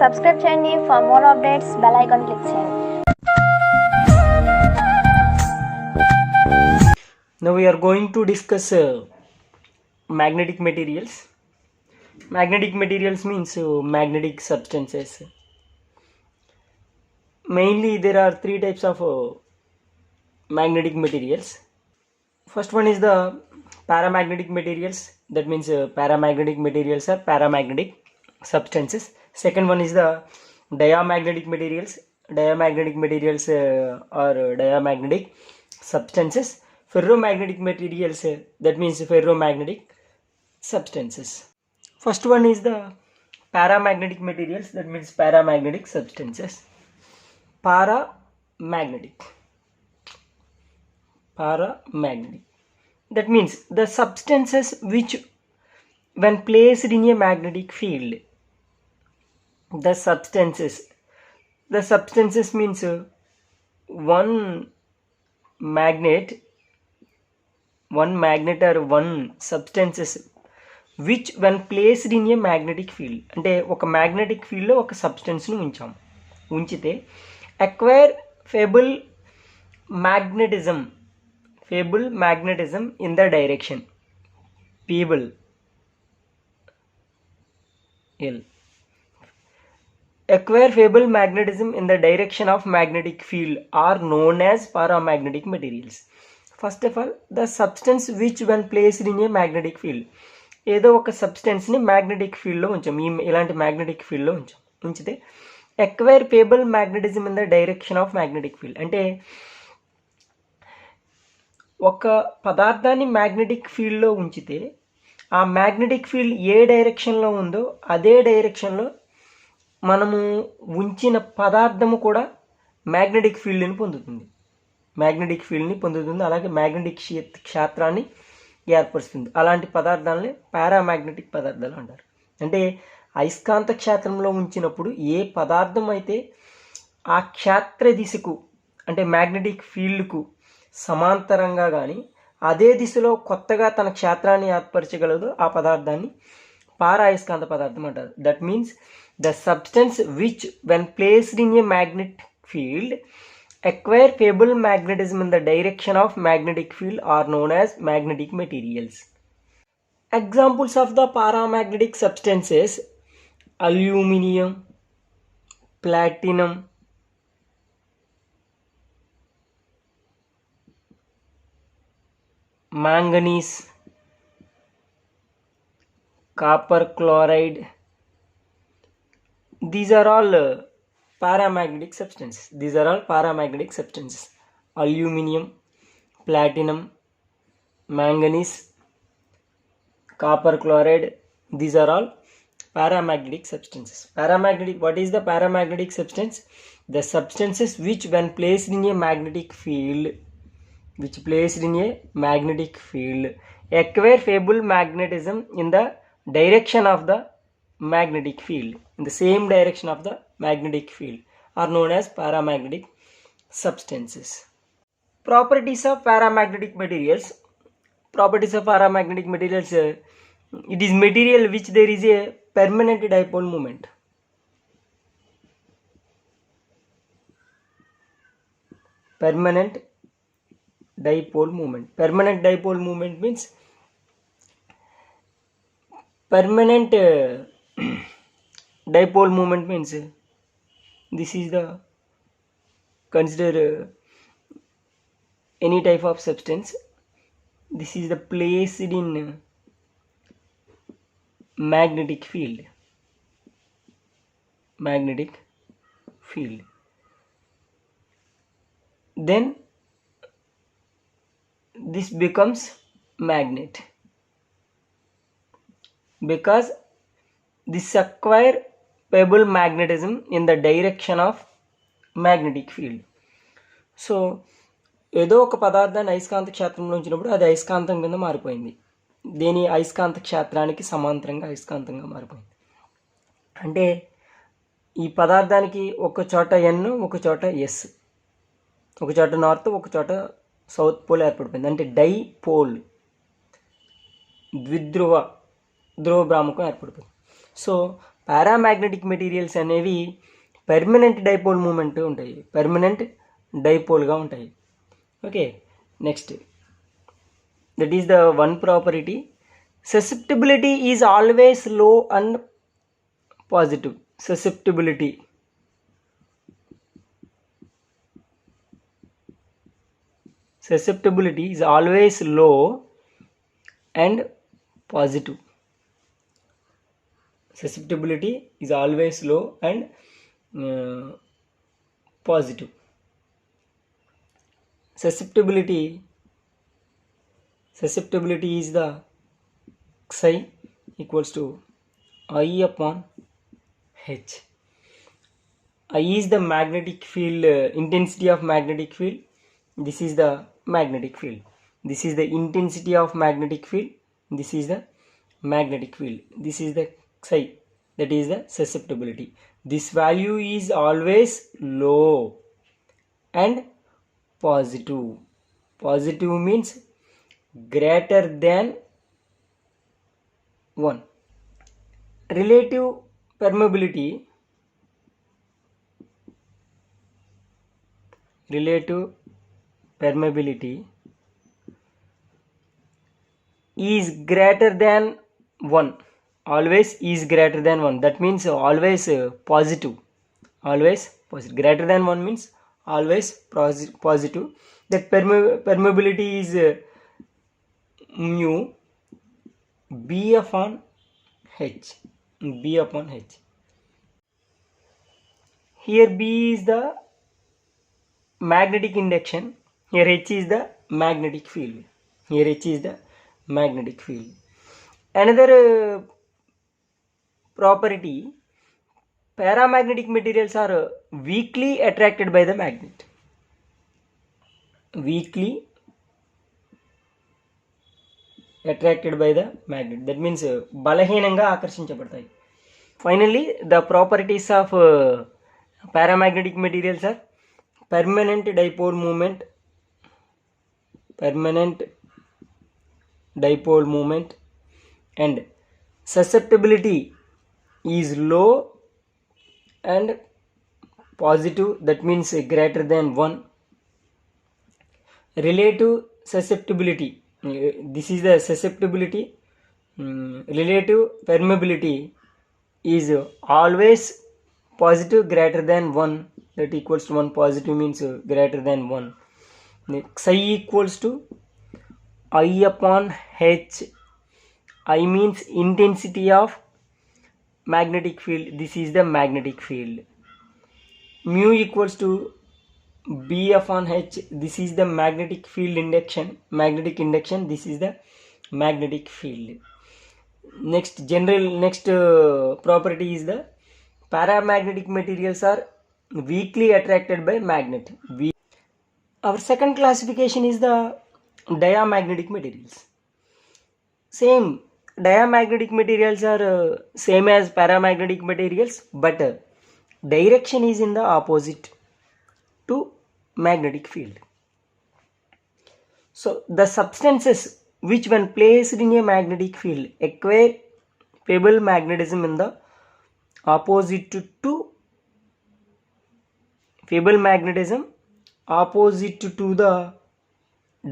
Subscribe చేయండి. For more updates bell icon click చేయండి. Now we are going to discuss magnetic materials. Magnetic materials means magnetic substances. Mainly there are three types of magnetic materials. First one is the paramagnetic materials. That means paramagnetic materials are paramagnetic substances. Second one is the diamagnetic materials. Diamagnetic materials are diamagnetic substances. Ferromagnetic materials, that means ferromagnetic substances. First one is the paramagnetic materials, that means paramagnetic substances. Paramagnetic, that means the substances which when placed in a magnetic field, the substances means one magnet or one substances which when placed in a magnetic field, అంటే ఒక magnetic ఫీల్డ్లో ఒక సబ్స్టెన్స్ని ఉంచితే acquire feeble magnetism in the direction feeble acquire feeble magnetism in the direction of magnetic field are known as paramagnetic materials. First of all, the substance which when placed in a magnetic field, ఏదో ఒక సబ్స్టెన్స్ని magnetic ఫీల్డ్లో ఉంచాం. ఇలాంటి magnetic ఫీల్డ్లో ఉంచితే acquire fable magnetism in the direction of magnetic field, అంటే ఒక పదార్థాన్ని మ్యాగ్నెటిక్ ఫీల్డ్లో ఉంచితే ఆ మ్యాగ్నెటిక్ ఫీల్డ్ ఏ డైరెక్షన్లో ఉందో అదే డైరెక్షన్లో మనము ఉంచిన పదార్థము కూడా మ్యాగ్నెటిక్ ఫీల్డ్ని పొందుతుంది. అలాగే మ్యాగ్నెటిక్ క్షేత్రాన్ని ఏర్పరుస్తుంది. అలాంటి పదార్థాలని పారామాగ్నెటిక్ పదార్థాలు అంటారు. అంటే అయస్కాంత క్షేత్రంలో ఉంచినప్పుడు ఏ పదార్థం అయితే ఆ క్షేత్ర దిశకు అంటే మ్యాగ్నెటిక్ ఫీల్డ్కు సమాంతరంగా కానీ అదే దిశలో కొత్తగా తన క్షేత్రాన్ని ఏర్పరచగలదో ఆ పదార్థాన్ని పారాయస్కాంత పదార్థం అంటారు. That means the substance which when placed in a magnetic field acquire feeble magnetism in the direction of magnetic field are known as magnetic materials. Examples of the paramagnetic substances: aluminum, platinum, manganese, copper chloride. These are all paramagnetic substances. Aluminum, platinum, manganese, copper chloride, these are all paramagnetic substances. What is the paramagnetic substance? The substances which when placed in a magnetic field acquire feeble magnetism in the direction of the magnetic field, in the same direction of the magnetic field, are known as paramagnetic substances. Properties of paramagnetic materials. It is material which there is a permanent dipole moment. Permanent dipole moment means dipole moment means this is the consider any type of substance. This is the placed in magnetic field. Then this becomes magnet because this acquire feeble magnetism in the direction of magnetic field. So ఏదో ఒక పదార్థాన్ని అయస్కాంత క్షేత్రంలో ఉంచినప్పుడు అది అయస్కాంతం కింద మారిపోయింది. దేని అయస్కాంత క్షేత్రానికి సమాంతరంగా అయస్కాంతంగా మారిపోయింది. అంటే ఈ పదార్థానికి ఒక చోట ఎన్, ఒక చోట ఎస్, ఒక చోట నార్త్, ఒక చోట సౌత్ పోల్ ఏర్పడిపోయింది. అంటే డైపోల్, ద్విధ్రువ భ్రామకం ఏర్పడిపోయింది. సో పారామాగ్నెటిక్ మెటీరియల్స్ అనేవి పెర్మనెంట్ డైపోల్ మూమెంట్ ఉంటాయి, పెర్మనెంట్ డైపోల్గా ఉంటాయి. Okay, next that is the one property. Susceptibility is always low and positive. Susceptibility is always low and positive. Susceptibility is always low and positive. Susceptibility is the psi equals to I upon H. I is the magnetic field, intensity of magnetic field. This is the magnetic field. This is the intensity of magnetic field. This is the magnetic field. This is the psi, that is the susceptibility. This value is always low and positive. Positive means greater than 1. Relative permeability is greater than 1. Always is greater than 1. That means always positive. Always positive. Greater than 1 means always positive. That permeability is mu B upon H. Here B is the magnetic induction. Here H is the magnetic field. Another property, paramagnetic materials are weakly attracted by the magnet. That means బలహీనంగా ఆకర్షించబడతాయి. Finally, the properties of paramagnetic materials are permanent dipole moment, and susceptibility is low and positive, that means greater than 1. Relative susceptibility, this is the susceptibility. Relative permeability is always positive, greater than 1, that equals to 1. Positive means greater than 1. Psi equals to I upon H. I means intensity of magnetic field. This is the magnetic field. Mu equals to B upon H. This is the magnetic field induction. This is the magnetic field. Next property is the paramagnetic materials are weakly attracted by magnet. Our second classification is the diamagnetic materials. Same, diamagnetic materials are same as paramagnetic materials, but direction is in the opposite to magnetic field. So the substances which when placed in a magnetic field acquire pebble magnetism in the opposite to the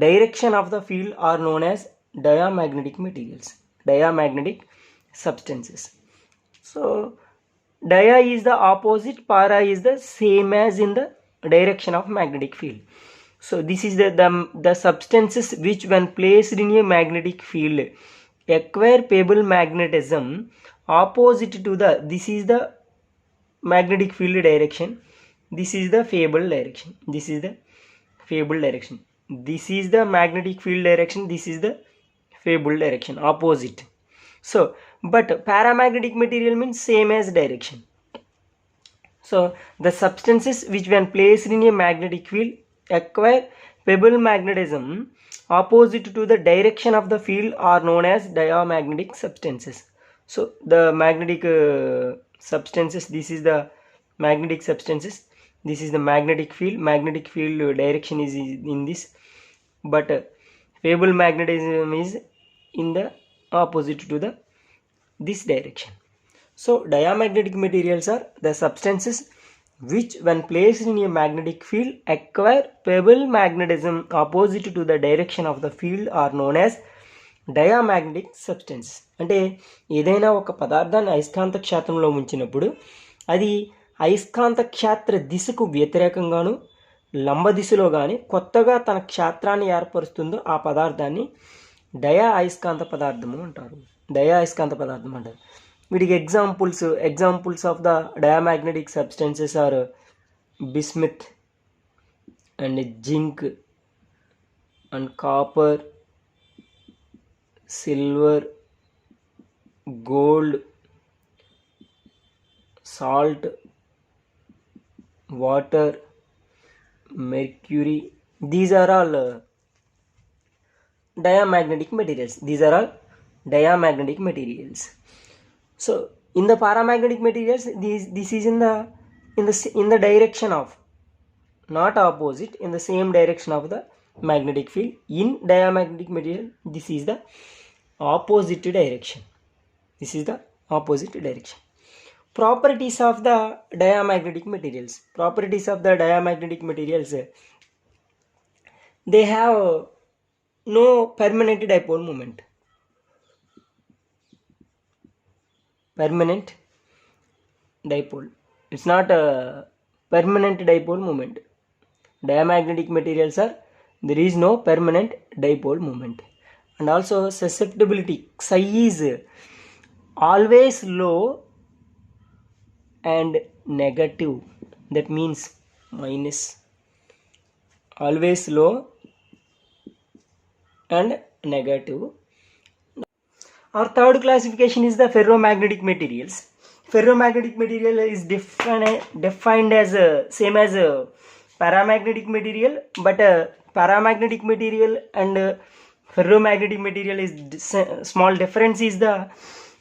direction of the field are known as diamagnetic materials, diamagnetic substances. So dia is the opposite, para is the same as in the direction of magnetic field. So this is the substances which when placed in a magnetic field acquire pebble magnetism opposite to the, this is the magnetic field direction, this is the fable direction. This is the magnetic field direction, this is the fable direction, opposite. So but paramagnetic material means same as direction. So the substances which when placed in a magnetic field acquire pebble magnetism opposite to the direction of the field are known as diamagnetic substances. So the magnetic substances, this is the magnetic substances, this is the magnetic field direction is in this, but pebble magnetism is in the opposite to the this direction. So diamagnetic materials are the substances which when placed in a magnetic field acquire pebble magnetism opposite to the direction of the field are known as diamagnetic substance. అంటే ఏదైనా ఒక పదార్థాన్ని అయస్కాంత క్షేత్రంలో ఉంచినప్పుడు అది అయస్కాంత క్షేత్ర దిశకు వ్యతిరేకంగాను లంబ దిశలో కానీ కొత్తగా తన క్షేత్రాన్ని ఏర్పరుస్తుందో ఆ పదార్థాన్ని డయా అయస్కాంత పదార్థము అంటారు. డయా అయస్కాంత పదార్థం అంటారు. వీటికి examples of the diamagnetic substances are bismuth and zinc and copper, silver, gold, salt, water, mercury. These are all diamagnetic materials. So in the paramagnetic materials, this is in the direction of, not opposite, in the same direction of the magnetic field. In diamagnetic material, this is the opposite direction. Properties of the diamagnetic materials. They have no permanent dipole moment. It's not a permanent dipole moment. Diamagnetic materials are, there is no permanent dipole moment. And also susceptibility, psi is always low and negative. That means minus. Always low and negative. Our third classification is the ferromagnetic materials. Ferromagnetic material is defined as same as paramagnetic material, but paramagnetic material and ferromagnetic material is small difference is the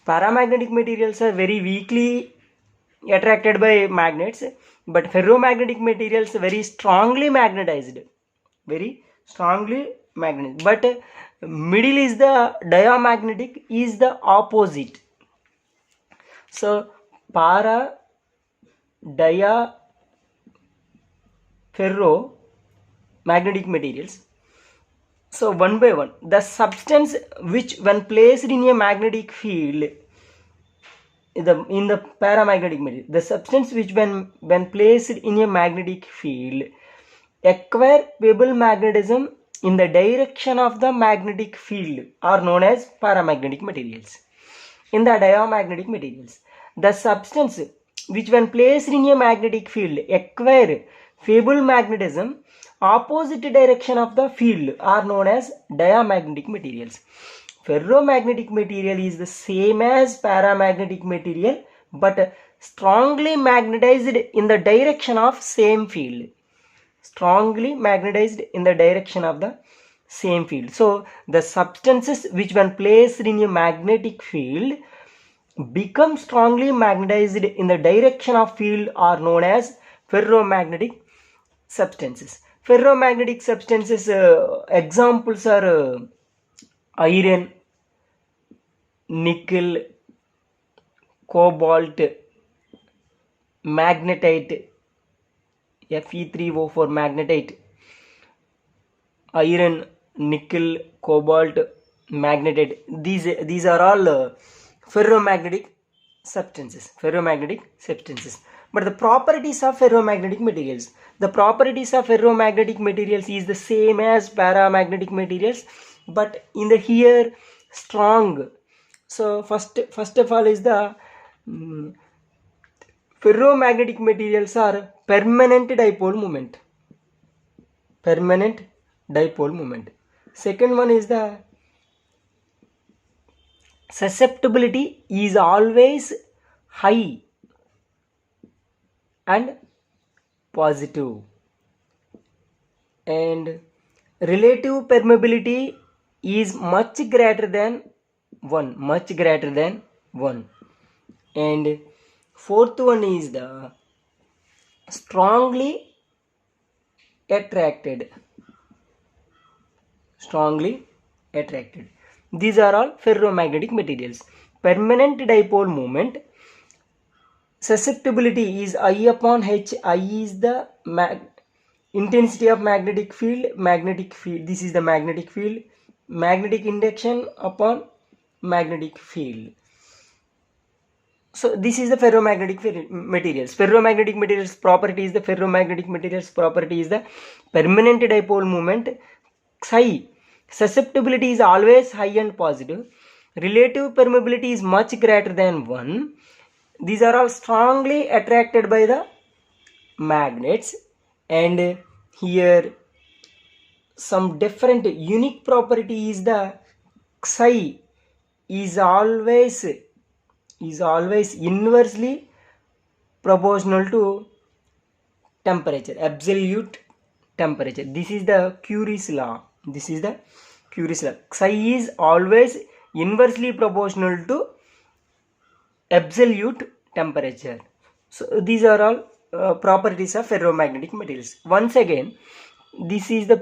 paramagnetic materials are very weakly attracted by magnets, but ferromagnetic materials very strongly magnetized. But middle is the diamagnetic is the opposite. So para, dia, ferro magnetic materials. So one by one, the substance which when placed in a magnetic field, in the paramagnetic material, the substance which when placed in a magnetic field acquire pebble magnetism in the direction of the magnetic field are known as paramagnetic materials. In the diamagnetic materials, the substance which when placed in a magnetic field acquire pebble magnetism opposite direction of the field are known as diamagnetic materials. Ferromagnetic material is the same as paramagnetic material but strongly magnetized in the direction of same field. So the substances which when placed in a magnetic field become strongly magnetized in the direction of field are known as ferromagnetic substances. Ferromagnetic substances examples are iron, nickel, cobalt, magnetite, Fe3O4 magnetite, iron, nickel, cobalt, magnetite. These are all ferromagnetic substances. But the properties of ferromagnetic materials. The properties of ferromagnetic materials is the same as paramagnetic materials, but in the here strong. So first of all is the ferromagnetic materials are permanent dipole moment. Second one is the susceptibility is always high and positive, and relative permeability is much greater than 1. And fourth one is the strongly attracted. These are all ferromagnetic materials. Permanent dipole moment susceptibility is I upon H. I is the intensity of magnetic field. This is the magnetic field. Magnetic induction upon magnetic field. So this is the ferromagnetic materials. Ferromagnetic materials property is the permanent dipole moment. Psi. Susceptibility is always high and positive. Relative permeability is much greater than 1. These are all strongly attracted by the magnets, and here some different unique property is the psi is always inversely proportional to temperature, absolute temperature. This is the Curie's law. Psi is always inversely proportional to absolute temperature. So these are all properties of ferromagnetic materials. Once again, this is the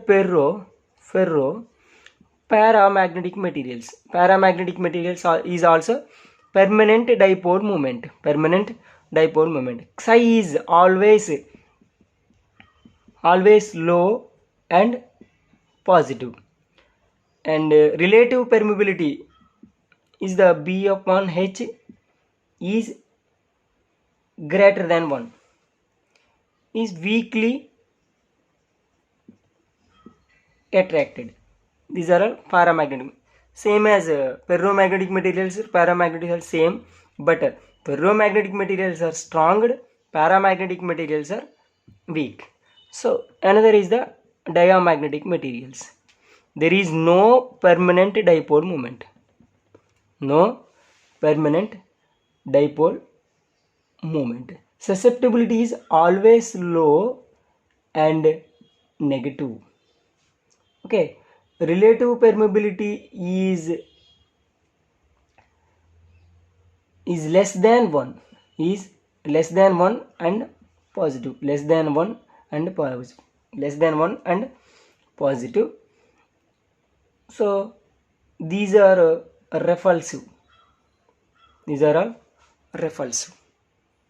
paramagnetic materials. Paramagnetic materials is also permanent dipole moment. Psi is always low and positive, and relative permeability is the B upon H is greater than 1, is weakly attracted. These are all paramagnetic. Same as ferromagnetic materials, paramagnetic are same, but ferromagnetic materials are strong, paramagnetic materials are weak. So another is the diamagnetic materials. There is no permanent dipole moment. Susceptibility is always low and negative. Okay, relative permeability is less than 1, and positive, less than 1 and positive. So these are repulsive.